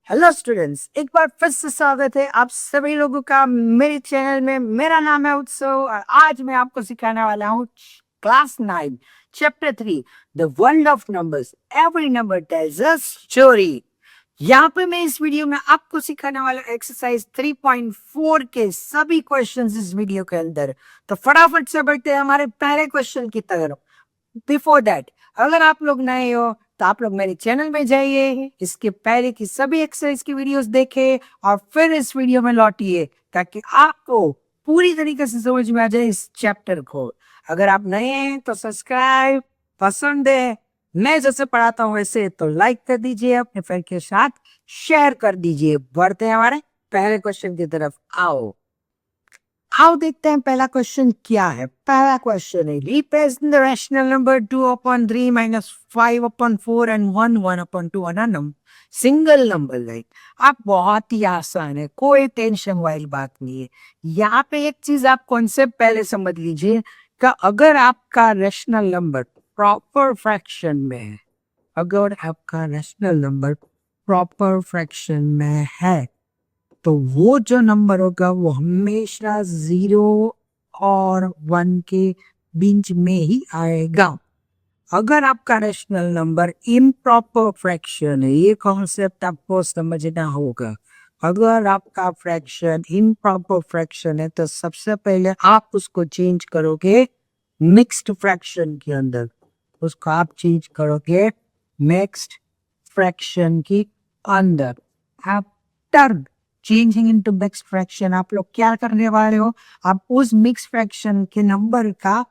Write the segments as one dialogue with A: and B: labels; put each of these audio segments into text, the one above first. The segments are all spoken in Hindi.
A: हेलो स्टूडेंट्स, एक बार फिर से स्वागत है आप सभी लोगों का मेरे चैनल में। मेरा नाम है उत्सव और आज मैं आपको सिखाने वाला हूँ class 9 chapter 3 the world of numbers. Every number tales a story. यहाँ पे मैं इस वीडियो में आपको सिखाने वाला एक्सरसाइज 3.4 के सभी क्वेश्चंस इस वीडियो के अंदर। तो फटाफट से बढ़ते हैं हमारे पहले क्वेश्चन की तरफ। बिफोर दैट, अगर आप लोग नए हो तो आप लोग मेरे चैनल में जाइए, इसके पहले की सभी एक्सरसाइज की वीडियोस देखें और फिर इस वीडियो में लौटिए ताकि आपको पूरी तरीके से समझ में आ जाए इस चैप्टर को। अगर आप नए हैं तो सब्सक्राइब, पसंद है मैं जैसे पढ़ाता हूँ वैसे तो लाइक कर दीजिए, अपने फ्रेंड के साथ शेयर कर दीजिए। बढ़ते हैं हमारे पहले क्वेश्चन की तरफ। आओ देखते हैं पहला क्वेश्चन क्या है। पहला क्वेश्चन है represent the rational number 2/3 minus 5/4 and 1/2 on a number single number line. आप बहुत ही आसान है, कोई टेंशन वाली बात नहीं है। यहाँ पे एक चीज आप कॉन्सेप्ट पहले समझ लीजिए कि अगर आपका रैशनल नंबर प्रॉपर फ्रैक्शन में है, अगर आपका रैशनल नंबर प्रॉपर फ्रैक्शन में है तो वो जो नंबर होगा वो हमेशा 0 और 1 के बीच में ही आएगा। अगर आपका रैशनल नंबर इम्प्रॉपर फ्रैक्शन है, ये कॉन्सेप्ट आपको समझना होगा। अगर आपका फ्रैक्शन इम्प्रॉपर फ्रैक्शन है तो सबसे पहले आप उसको चेंज करोगे मिक्स्ड फ्रैक्शन के अंदर। उसको आप चेंज करोगे मिक्स्ड फ्रैक्शन के अंदर। After changing into mixed fraction आप लोग क्या करने वाले हो, आप उस मिक्स्ड फ्रैक्शन के नंबर का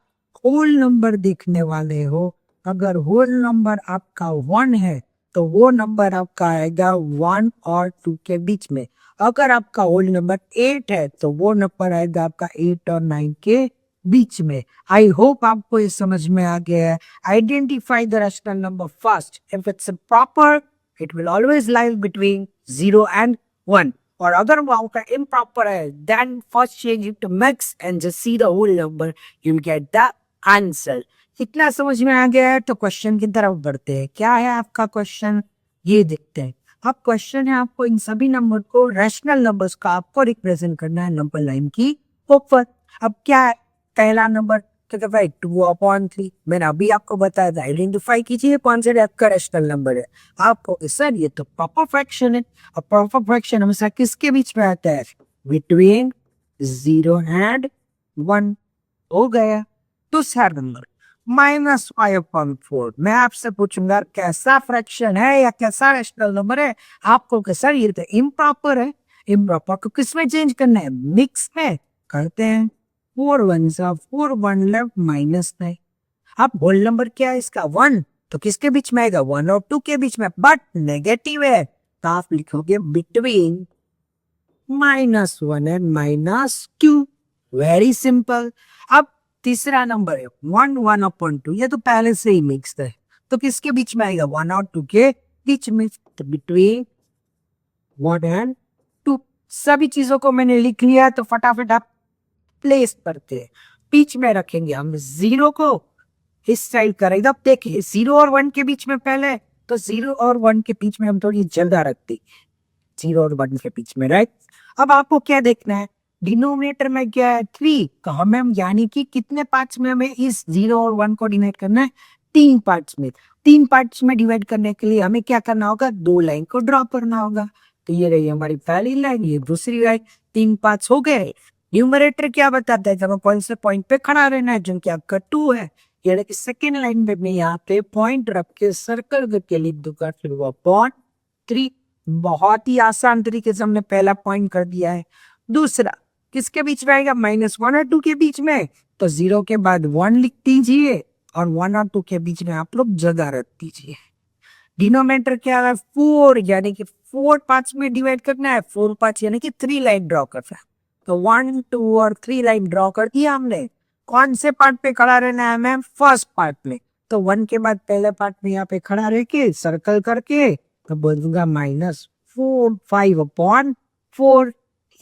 A: होल नंबर देखने वाले हो। अगर होल नंबर आपका 1 है तो वो नंबर आपका आएगा 1 और 2 के बीच में। अगर आपका होल नंबर 8 है तो वो नंबर आएगा आपका 8 और 9 के बीच में। आई होप आपको ये समझ में आ गया है। Identify the rational number first. If it's proper it will always lie between 0 and 1. और अगर वो आपका improper है then first change it to mix and just see the whole number, you'll get the answer. इतना समझ में आ गया है तो क्वेश्चन की तरफ बढ़ते हैं। क्या है आपका क्वेश्चन, ये देखते हैं। अब क्वेश्चन है आपको इन सभी नंबर को, रैशनल नंबर्स का आपको रिप्रेजेंट करना है नंबर लाइन की ऊपर। अब क्या है पहला नंबर, तो भाई 2/3 मैंने अभी आपको बताया था। आइडेंटिफाई कीजिए कौन सा आपका रैशनल नंबर है। आपको सर ये तो प्रॉपर फ्रैक्शन है और प्रॉपर फ्रैक्शन हमेशा किसके बीच में आता है, बिटवीन 0 एंड 1। हो गया। दूसरा नंबर -5/4। मैं आपसे पूछूंगा कैसा फ्रैक्शन है या कैसा रैशनल नंबर है। आपको सर ये तो इम्प्रॉपर है। इम्प्रॉपर को किसमें चेंज करना है, मिक्स में करते हैं। 4 1 4 1 लेफ्ट -9। अब होल नंबर क्या है इसका 1, तो किसके बीच में आएगा 1 और 2 के बीच में, बट नेगेटिव है तो आप लिखोगे बिटवीन -1 एंड -2। Very simple. अब तीसरा नंबर है 1 1/2। ये तो पहले से ही मिक्स है तो किसके बीच में आएगा 1 और 2 के बीच में, तो बिटवीन 1 एंड 2। सभी चीजों को मैंने लिख लिया तो फटाफट आप प्लेस करते हैं। बीच में रखेंगे हम 0 को, इस साइड करेंगे। अब देखिए 0 और 1 के बीच में पहले, तो 0 और 1 के बीच में हम थोड़ी जगह रखते 0 और 1 के बीच में, राइट। अब आपको क्या देखना है, डिनोमिनेटर में क्या है 3, तो हमें यानी कि कितने पार्ट्स में हमें इस 0 और 1 को डिवाइड करना है, 3 पार्ट्स में। 3 पार्ट्स में डिवाइड करने के लिए हमें क्या करना होगा, 2 लाइन को ड्रॉ करना होगा। तो ये रही हमारी पहली लाइन, ये दूसरी लाइन, 3 पार्ट्स हो गए। न्यूमरेटर क्या बताता है, जब कौन से पॉइंट पे खड़ा रहना है, जो कि आपका 2 है। यानी कि सेकेंड लाइन में मैं यहाँ पे पॉइंट रख के सर्कल करके लिख दूंगा, फिर वो अपॉन 3। बहुत ही आसान तरीके से हमने पहला पॉइंट कर दिया है। दूसरा किसके बीच में आएगा, -1 और 2 के बीच में, तो 0 के बाद 1 लिख दीजिए और 1 और 2 के बीच में आप लोग जगह रख दीजिए। डिनोमिनेटर क्या है 4, यानी कि 4 पार्ट्स में डिवाइड करना है। 4 पार्ट्स यानी कि 3 लाइन ड्रॉ करना है। तो 1 2 और 3 लाइन ड्रॉ कर दिया हमने। कौन से पार्ट पे खड़ा रहना है मैम, फर्स्ट पार्ट में। तो 1 के बाद पहले पार्ट में यहाँ पे खड़ा रह के सर्कल करके तो बोल दूंगा -4 5/4।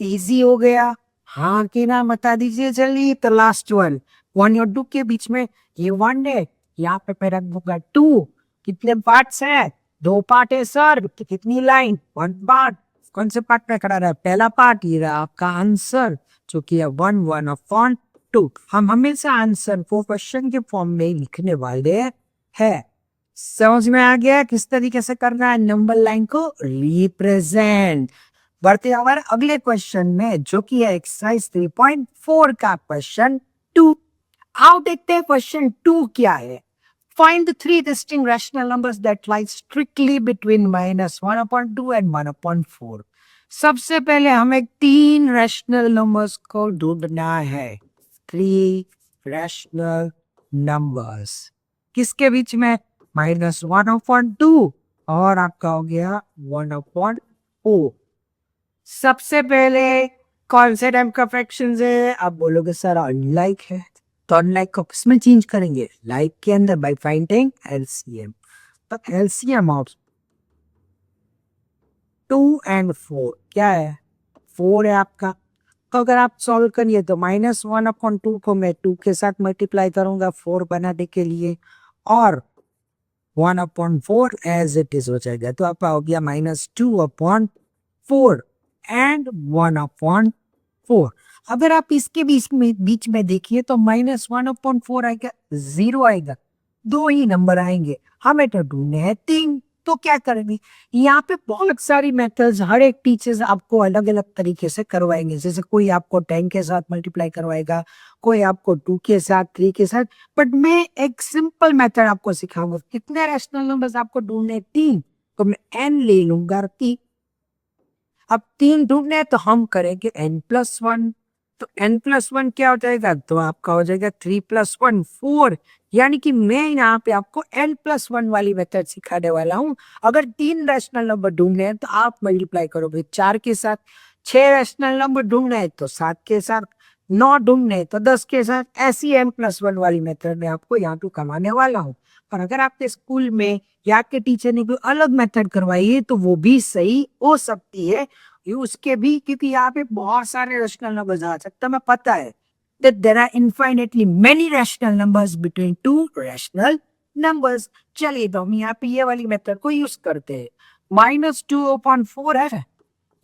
A: इजी हो गया, हाँ कि ना बता दीजिए जल्दी। तो लास्ट 1 1 और 2 के बीच में ये 1 है, यहाँ पे मैं रख दूंगा 2। कितने पार्ट्स है, दो पार्ट है सर, कितनी लाइन? One part. कौन से पार्ट में खड़ा रहा? पहला पार्ट। ये रहा आपका आंसर जो कि है 1/2। हम हमेशा आंसर को क्वेश्चन के फॉर्म में ही लिखने वाले हैं। समझ में आ गया किस तरीके से करना है नंबर लाइन को रिप्रेजेंट। बढ़ते हमारे अगले क्वेश्चन में जो कि है एक्सरसाइज 3.4 का क्वेश्चन 2। आओ देखते हैं क्वेश्चन 2 क्या है। Find the three distinct rational numbers that lie strictly between -1/2 and 1/4। सबसे पहले हमें तीन रैशनल नंबर्स को ढूंढना है। थ्री रैशनल नंबर्स किसके बीच में? -1/2 और आपका हो गया 1/4। सबसे पहले कौन से टाइप का फ्रैक्शंस है? आप बोलोगे सर अनलाइक है, तो अनलाइक को किसमें चेंज करेंगे? लाइक के अंदर बाय फाइंडिंग एलसीएम। तो एलसीएम ऑफ 2 and 4 क्या है? 4 है आपका। तो अगर आप सॉल्व करिए तो -1/2 को मैं 2 के साथ मल्टीप्लाई करूंगा 4 बनाने के लिए, और 1/4 एज इट इज हो जाएगा। तो आपका हो गया -2/4 एंड 1/4। अगर आप इसके बीच में देखिए तो -1/4 आएगा, 0 आएगा, दो ही नंबर आएंगे। हमें तो ढूंढने हैं तीन। तो क्या करेंगे? यहाँ पे बहुत सारी मेथड्स हर एक टीचर्स आपको अलग अलग तरीके से करवाएंगे। जैसे कोई आपको 10 के साथ मल्टीप्लाई करवाएगा, कोई आपको 2 के साथ, 3 के साथ। बट मैं एक सिंपल मेथड आपको सिखाऊंगा। कितने रैशनल नंबर्स आपको ढूंढने? तीन। तो मैं n ले लूंगा 3। अब 3 ढूंढने तो हम करेंगे n+1। तो n+1 क्या हो जाएगा? तो आपका हो जाएगा 3+1 4। यानी कि मैं यहाँ पे आपको n+1 वाली मेथड सिखाने वाला हूँ। अगर 3 रैशनल नंबर ढूंढने हैं तो आप मल्टीप्लाई करोगे 4 के साथ। 6 रैशनल नंबर ढूंढने हैं तो 7 के साथ। 9 ढूंढने हैं तो 10 के साथ। ऐसी n+1 वाली मेथड में आपको यहाँ पे कमाने वाला हूँ। और अगर आपके स्कूल में या के टीचर ने कोई अलग मेथड करवाई है तो वो भी सही हो सकती है। ये उसके भी, क्योंकि यहाँ पे बहुत सारे रैशनल नंबर्स आ सकते हैं। मैं पता है that there are infinitely many rational numbers between two rational numbers। चलिए तो हम यहाँ पे ये वाली मेथड को यूज करते हैं। -2/4 है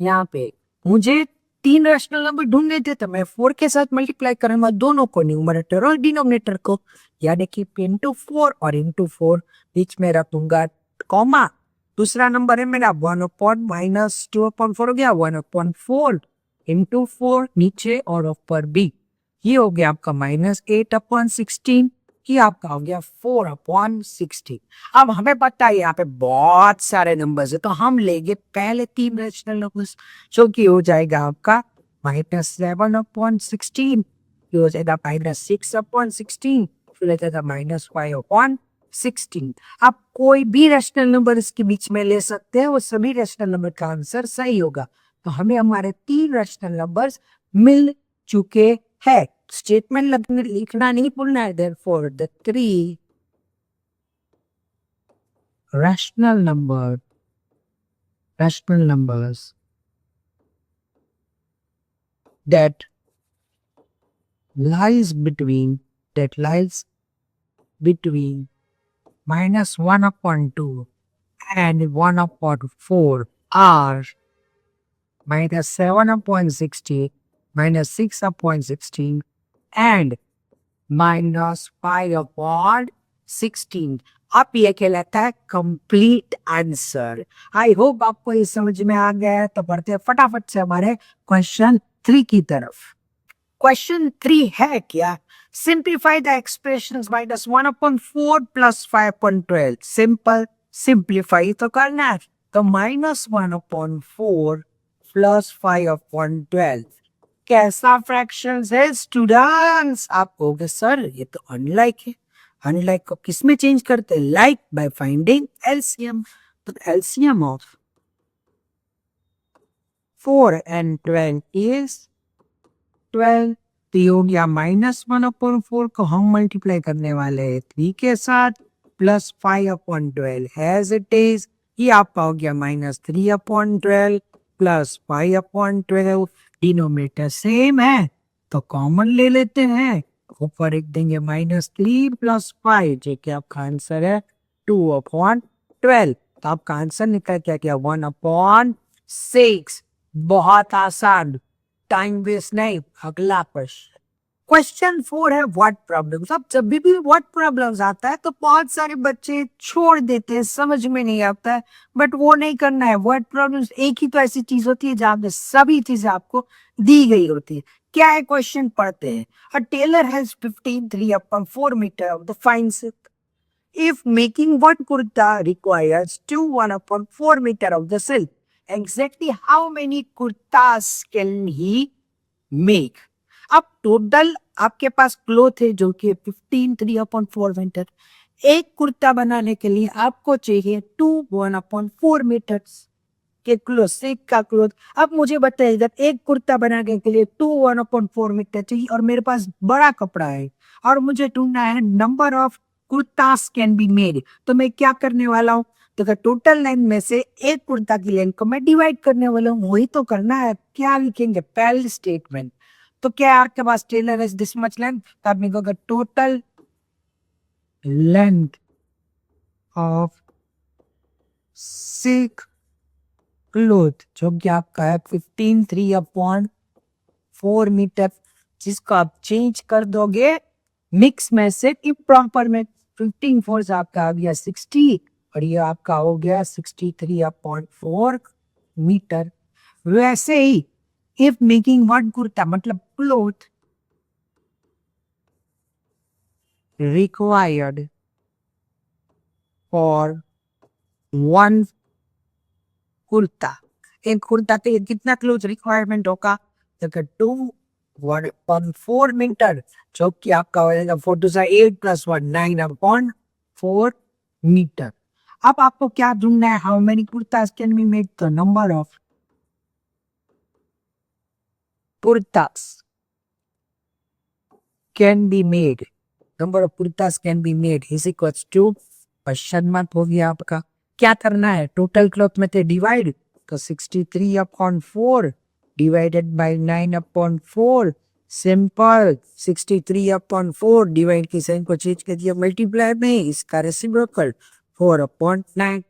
A: यहाँ पे। मुझे तीन रैशनल नंबर ढूंढने थे तो मैं 4 के साथ मल्टीप्लाई करूंगा दोनों को, न्यूमरेटर और डिनोमिनेटर को। यानी कि into 4 और into 4 बीच में रखूंगा कॉमा। दूसरा नंबर है मेरा 1/-2/4 हो गया 1/4 into 4 नीचे और ऊपर भी। ये हो गया आपका -8/16। ये आपका हो गया 4/16। अब हमें पता है यहाँ पे बहुत सारे नंबर्स है तो हम लेंगे पहले तीन रैशनल नंबर्स, जो कि हो जाएगा आपका -7/16। ये हो जाएगा -6/16। फिर हो जाएगा -5/16। आप कोई भी रैशनल नंबर इसके बीच में ले सकते हैं, वो सभी रैशनल नंबर का आंसर सही होगा। तो हमें हमारे तीन रैशनल नंबर्स मिल चुके हैं। स्टेटमेंट लिखना नहीं भूलना है। Therefore, the three rational numbers that lies between -1/2 and 1/4 are -7/16, -6/16 and -5/16। अब ये कहलाता है कंप्लीट आंसर। आई होप आपको ये समझ में आ गया है। तो बढ़ते हैं फटाफट से हमारे क्वेश्चन 3 की तरफ। क्वेश्चन 3 है क्या? Simplify the expressions -1/4 + 5/12। Simple, simplify तो करना है। तो -1/4 + 5/12 कैसा फ्रैक्शंस है स्टूडेंट्स? आप कहोगे सर ये तो अनलाइक है। अनलाइक को किस में चेंज करते हैं? Like by finding LCM. तो एलसीएम ऑफ 4 and 12 is 12। तो ये हो गया -1/4 को हम मल्टीप्लाई करने वाले हैं 3 के साथ प्लस 5/12 एज इट इज। ये आपका हो गया -3/12 प्लस 5/12। डिनोमिनेटर सेम है तो कॉमन ले लेते हैं। ऊपर लिख देंगे -3 + 5 जो कि आपका आंसर है 2/12। तो आपका आंसर निकल क्या गया 1/6। बहुत आसान, टाइम वेस्ट नहीं। अगला क्वेश्चन, क्वेश्चन 4 है वर्ड प्रॉब्लम्स। अब जब भी वर्ड प्रॉब्लम्स आता है तो बहुत सारे बच्चे छोड़ देते हैं, समझ में नहीं आता है, बट वो नहीं करना है। वर्ड प्रॉब्लम्स एक ही तो ऐसी चीज होती है जहां पे सभी चीजें आपको दी गई होती है। क्या है क्वेश्चन, पढ़ते हैं। A tailor has 15 3/4 metre of the fine silk. If making one kurta requires 1/4 meter of the silk, exactly how many kurtas can he make? अब टोटल आपके पास क्लोथ है जो कि 15 3/4 मीटर। एक कुर्ता बनाने के लिए आपको चाहिए 1/4 मीटर्स के क्लोथ, सिल्क का क्लोथ। अब मुझे बताइए, इधर एक कुर्ता बनाने के लिए 1/4 मीटर चाहिए और मेरे पास बड़ा कपड़ा है और मुझे ढूंढना है number of kurtas can be made. तो मैं क्या करने वाला हूँ, तो टोटल लेंथ में से एक कुर्ता की लेंथ को मैं डिवाइड करने वाला हूँ। वही तो करना है। क्या लिखेंगे, पहली स्टेटमेंट। तो क्या आपके पास टेलर है दिस मच लेंथ, तो आप लिखोगे total length of silk cloth, जो कि आपका है 15 3/4 मीटर, जिसको आप चेंज कर दोगे मिक्स में से इम्प्रॉपर में। 15 4 से आपका आ गया 60 और ये आपका हो गया 63/4 मीटर। वैसे ही इफ मेकिंग वन कुर्ता मतलब cloth required for one kurta, एक कुर्ता के लिए कितना क्लोथ रिक्वायरमेंट होगा, तो 1/4 मीटर, जो कि आपका हो जाएगा 4 2 8 + 1 9/4 मीटर। अब आपको क्या ढूंढना है, how many kurtas can be made, the number of kurtas can be made, number of kurtas can be made is equals to, question mark हो गया आपका। क्या करना है, टोटल क्लॉथ में थे डिवाइड, तो 63/4 डिवाइडेड बाय 9/4, सिंपल। 63/4 डिवाइड की साइन को चेंज कर दिया मल्टीप्लाई में, इसका रेसिप्रोकल 4/9।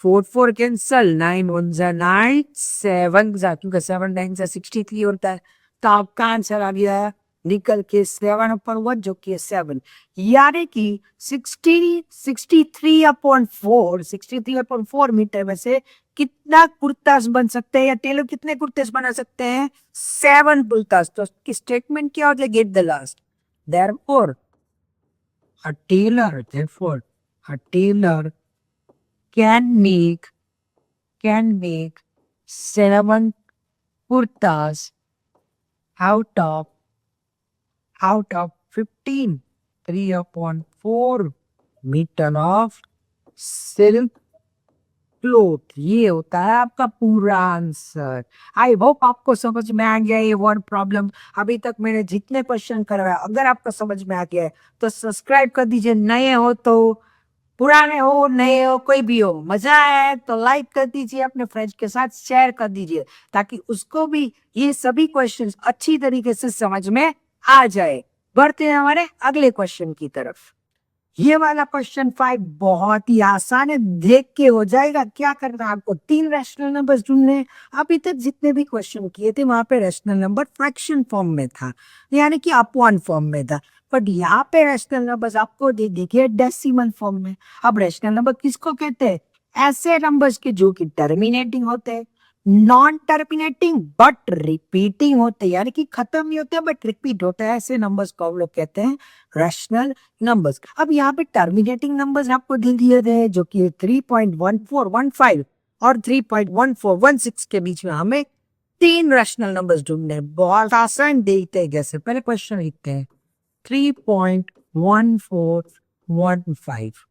A: 4 4 कैंसल, 9 1 जा 9, 7 जा, क्योंकि 7 9 जा 63 होता है। तो आपका आंसर आ गया निकल के 7/1, जो कि 7, यानी कि 63/4 मीटर में से कितना कुर्तास बन सकते हैं, या टेलर कितने कुर्तेस बना सकते हैं, 7 कुर्तास। तो स्टेटमेंट क्या हो गया, get the last. therefore a tailor can make 7 kurtas out of 15 3/4 metre of silk cloth. ये होता है आपका पूरा आंसर। आई होप आपको समझ में आ गया ये वर्ड प्रॉब्लम। अभी तक मैंने जितने क्वेश्चन करवाए, अगर आपको समझ में आ गया है तो सब्सक्राइब कर दीजिए। नए हो तो, पुराने हो नए हो कोई भी हो, मजा आया है तो लाइक कर दीजिए, अपने फ्रेंड्स के साथ शेयर कर दीजिए, ताकि उसको भी ये सभी क्वेश्चंस अच्छी तरीके से समझ में आ जाए। बढ़ते हैं हमारे अगले क्वेश्चन की तरफ। ये वाला क्वेश्चन 5 बहुत ही आसान है, देख के हो जाएगा। क्या करना है आपको, 3 रैशनल नंबर्स ढूंढने हैं। अभी तक जितने भी क्वेश्चन किए थे वहां पे रैशनल नंबर फ्रैक्शन फॉर्म में था, यानी कि अपॉन फॉर्म में था, बट यहाँ पे रैशनल नंबर्स आपको दे देखिए डेसिमल फॉर्म में। अब रैशनल नंबर किसको कहते हैं, ऐसे नंबर्स के जो कि टर्मिनेटिंग होते हैं, नॉन टर्मिनेटिंग बट रिपीटिंग होते हैं, यानी कि खत्म नहीं होते बट रिपीट होता है, ऐसे नंबर्स को हम लोग कहते हैं रैशनल नंबर्स। अब यहाँ पे टर्मिनेटिंग नंबर्स आपको दे दिए थे, जो कि 3.1415 और 3.1416 के बीच में हमें 3 रैशनल नंबर्स ढूंढने हैं। बहुत आसान देते हैं, जैसे पहले क्वेश्चन लिखते हैं 3.1415,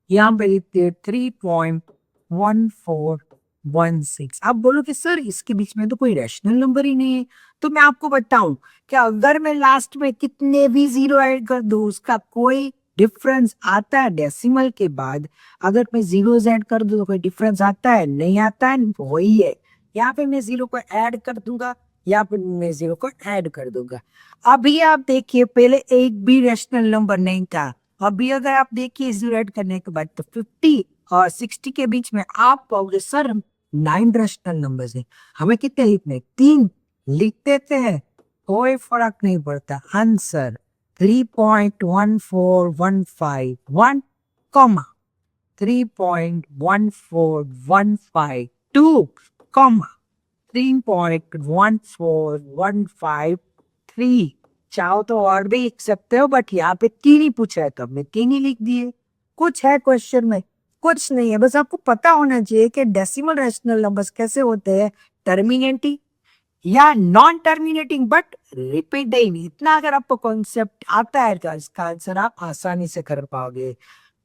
A: यहाँ पे लिखते हैं 3.1416। आप बोलो कि सर इसके बीच में तो कोई रैशनल नंबर ही नहीं है। तो मैं आपको बताऊं कि अगर मैं लास्ट में कितने भी जीरो ऐड कर दूं उसका कोई डिफरेंस आता है डेसिमल के बाद। अगर मैं जीरो ऐड कर दूं तो कोई डिफरेंस आता है, नहीं आता है, वही है। यहाँ पे मैं जीरो को ऐड कर दूंगा, यहाँ पे मैं जीरो को ऐड कर दूंगा। अभी आप देखिए, पहले एक भी रैशनल नंबर नहीं था। अभी अगर आप देखिए जीरो ऐड करने के बाद तो 50 और 60 के बीच में आप पाओगे सर 9 रैशनल नंबर्स है, हमें कितने लिखने, 3 लिख देते हैं, कोई फर्क नहीं पड़ता। Answer 3.14151 comma 3.14152 comma 3.14153। चाहो तो और भी लिख सकते हो, बट यहाँ पे 3 ही पूछा है तो हमने 3 ही लिख दिए। कुछ है क्वेश्चन में? कुछ नहीं है, बस आपको पता होना चाहिए कि डेसिमल रैशनल नंबर्स कैसे होते हैं, टर्मिनेटिंग या नॉन टर्मिनेटिंग बट रिपीटिंग। इतना अगर आपको कॉन्सेप्ट आता है तो इसका आंसर आप आसानी से कर पाओगे।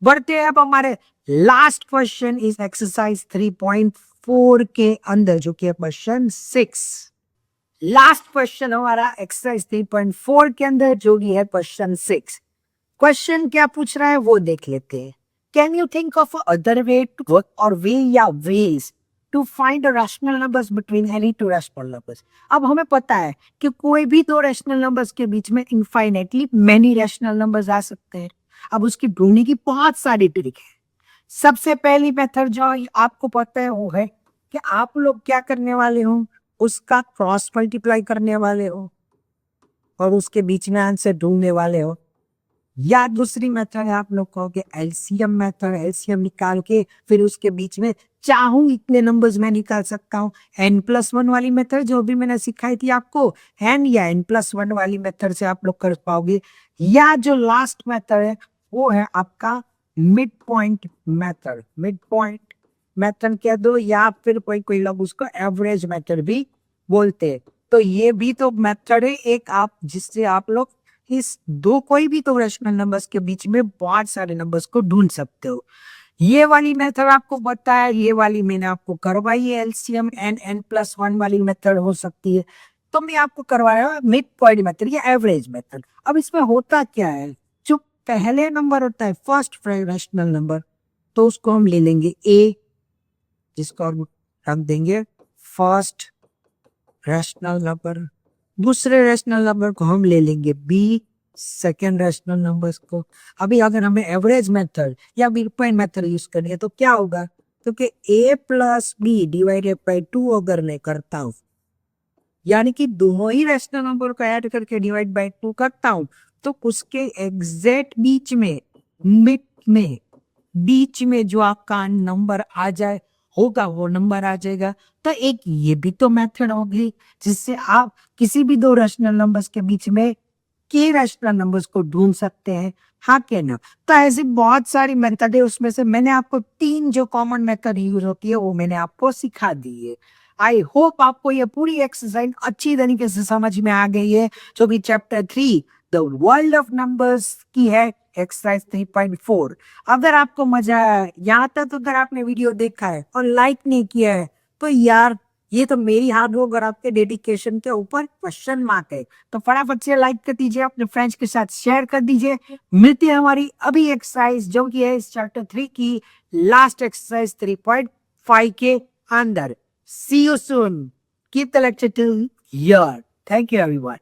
A: बढ़ते हैं अब हमारे लास्ट क्वेश्चन इस एक्सरसाइज 3.4 के अंदर, जो कि है क्वेश्चन 6। लास्ट क्वेश्चन हमारा एक्सरसाइज 3.4 के अंदर, जो कि है क्वेश्चन 6। क्वेश्चन क्या पूछ रहा है वो देख लेते हैं। Can you think of other way to work और वे या ways to find rational numbers between any two rational numbers. अब हमें पता है कि कोई भी दो रैशनल नंबर्स के बीच में इनफाइनेटली मेनी रैशनल नंबर्स आ सकते हैं। अब उसकी ढूंढने की बहुत सारी ट्रिक है। सबसे पहली मेथड जो आपको पता है वो है कि आप लोग क्या करने वाले हो, उसका क्रॉस मल्टीप्लाई करने वाले हो और उसके बीच में आंसर ढूंढने वाले हो। या दूसरी मेथड है आप लोग कहोगे एलसीएम मेथड, एलसीएम निकाल के फिर उसके बीच में चाहूं इतने नंबर्स मैं निकाल सकता हूँ। n+1 वाली मेथड जो भी मैंने सिखाई थी आपको, n या n+1 वाली मेथड से आप लोग कर पाओगे। या जो लास्ट मेथड है वो है आपका mid point method. Mid point method कह दो या फिर कोई कोई लोग उसको एवरेज मेथड भी बोलते हैं। तो ये भी तो मेथड है एक, आप जिससे आप लोग इस दो कोई भी तो रैशनल नंबर्स के बीच में बहुत सारे नंबर्स को ढूंढ सकते हो। ये वाली मेथड आपको बताया, ये वाली मैंने आपको करवाई है, एलसीएम एंड n+1 वाली मेथड हो सकती है। तो मैं आपको करवाया मिड पॉइंट मेथड या एवरेज मेथड। अब इसमें होता क्या है, जो पहले नंबर होता है फर्स्ट रैशनल नंबर, तो उसको हम ले लेंगे a, जिसको हम रख देंगे फर्स्ट रैशनल नंबर। दूसरे रैशनल नंबर को हम ले लेंगे बी, सेकेंड रैशनल नंबर्स को। अभी अगर हमें एवरेज मेथड या मिड पॉइंट मेथड यूज करनी है तो क्या होगा, क्योंकि a+b डिवाइडेड बाय 2 अगर मैं करता हूं, यानी कि दोनों ही रैशनल नंबर को ऐड करके डिवाइड बाय 2 करता हूं, तो उसके एग्जैक्ट बीच में मिड में बीच में जो आपका नंबर आ जाए होगा वो नंबर आ जाएगा। तो एक ये भी तो मेथड होगी जिससे आप किसी भी दो रैशनल नंबर्स के बीच में के रैशनल नंबर्स को ढूंढ सकते हैं। हाँ क्या ना? तो ऐसी बहुत सारी मेथड है, उसमें से मैंने आपको 3 जो कॉमन मेथड यूज होती है वो मैंने आपको सिखा दी है। आई होप आपको ये पूरी एक्सरसाइज अच्छी तरीके से समझ में आ गई है, जो भी chapter 3 the world of numbers की है, एक्सरसाइज 3.4। अगर आपको मजा आया यहाँ तक, अगर आपने वीडियो देखा है और लाइक नहीं किया है तो यार ये तो मेरी हार्ड वर्क और आपके डेडिकेशन के ऊपर क्वेश्चन मार्क है। तो फटाफट से लाइक कर दीजिए, अपने फ्रेंड्स के साथ शेयर कर दीजिए। मिलती है हमारी अभी एक्सरसाइज जो कि है इस चैप्टर 3 की लास्ट एक्सरसाइज 3.5 के अंदर। See you soon, keep the lecture till here. Thank you everyone.